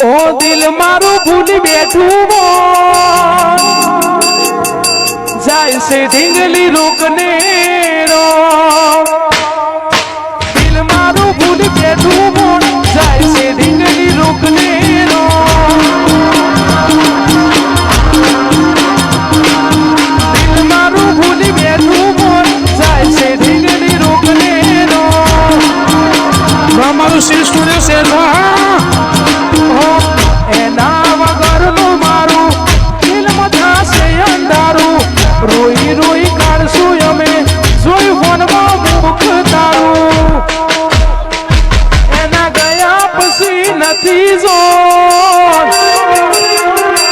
ઓ દિલ મારું ભૂલી બેઠું જાય છે ઢીંગલી રોકને રો દિલ મારું ભૂલી બેઠું જાય છે ઢીંગલી રોકને રો દિલ મારું ભૂલી બેઠું જાય છે ઢીંગલી રોકને રો મારું શ્રી સ્ટુડિયો શેરવા એના વગરનું મારું દિલમાં થશે અંધારું રોઈ રોઈ કાઢશું અમે જોઈ ફોનમાં મુખ તારું એના ગયા પછી નથી જો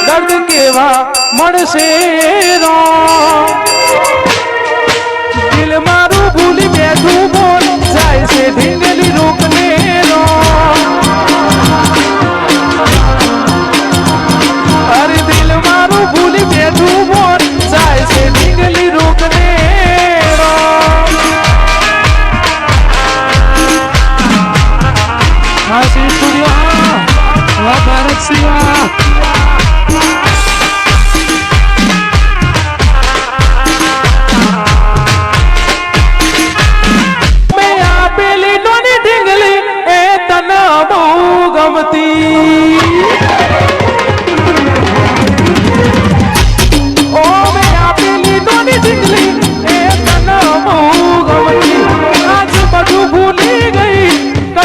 દર્દ કેવા મળશે રો દિલ મારું ભૂલી બેઠું બોલ જાય છે ઢીંગલી રોકને રો અરે દિલ મારું ભૂલી બેઠું મોર જાય છે ઢીંગલી રોકને રો હા શ્રી સ્ટુડિયો વાહ ભારત સિંહ મેં આપેલી નોની ઢીંગલી એ તને બહુ ગમતી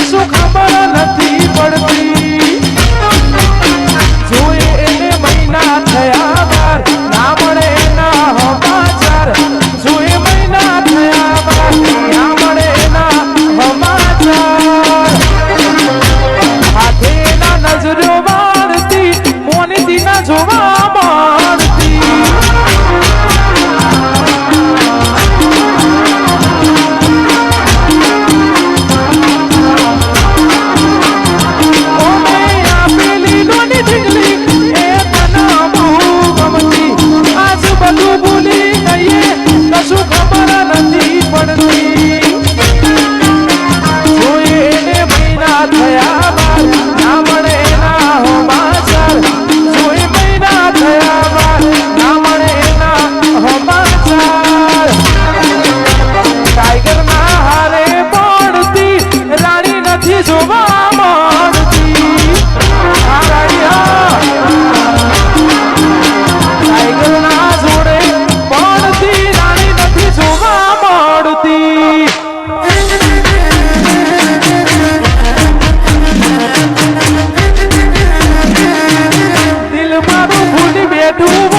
કશું ખબર નથી પડતી જોઈ એને મહિના થયા બાર ના મળે ના સમાચાર જોઈ મહિના થયા બાર ના મળે ના સમાચાર હાથે ના નજરો મારતી મોનથી ના જોવા મારતી કશું ખબર નથી પડતી જોઈ એને મહિના થયા બાર ના મળે ના સમાચાર જોઈ મહિના થયા બાર ના મળે ના સમાચાર ટાઈગર ના હારે પડતી રાણી નથી જોવા મળતી આ ટાઈગર ના જોડે પડતી જોવા મળતી દિલ મારું ભૂલી બેઠું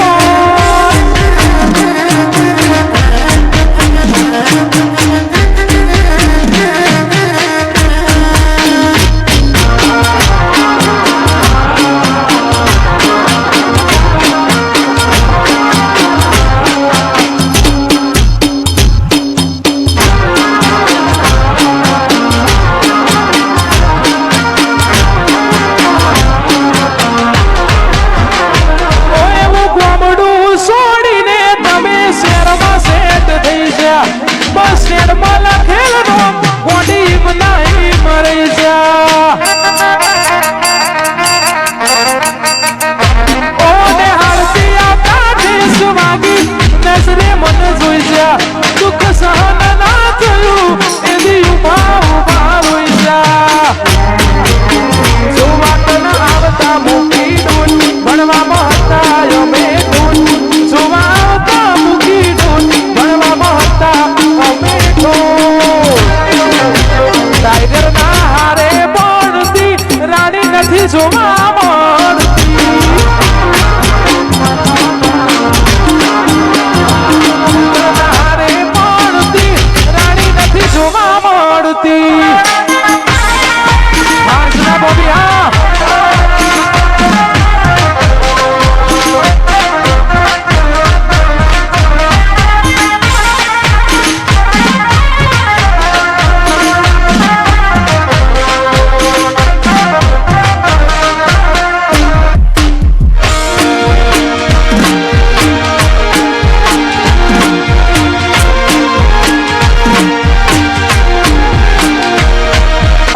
બસ સ્ટેન્ડમાં લખેલ બોડી બનાવી મરી જા ઓને હાલતી આપણા દેશ વાગી નજરે મન જોઈ જા દુઃખ સહન ના થયું એની ઉભા રોઈ જા જો વાત ન આવતા મૂકી ડૂન ભણવામાં હતા અમે ડૂન જોવા આવતા મૂકી ડૂન ભણવામાં હતા ટાઈગર ના હારે પડતી રાણી નથી જોવા મળતી હારે પડતી રાણી નથી જોવા મળતી હાજરા બોબી હા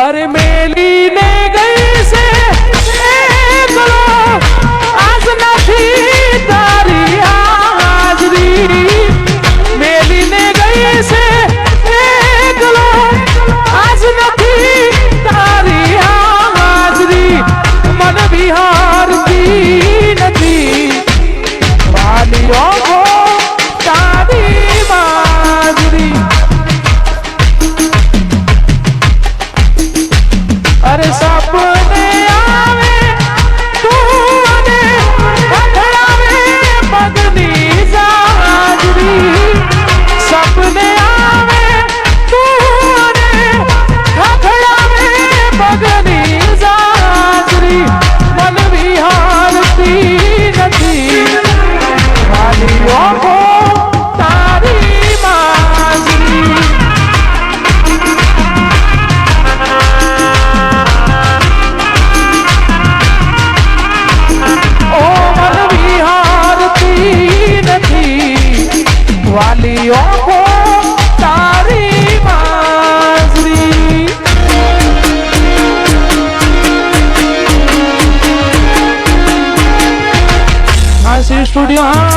અરે મેલી ને ગઈ છે અરે સપને આવે તું અને અથડાવે પગની સાજરી સપને આવે તું અને અથડાવે પગની સાજરી મન વિહારતી નથી ખાલી ઓખો તારી માજરી વાલી ઓખો તારી માજરી આશી સ્ટુડિયો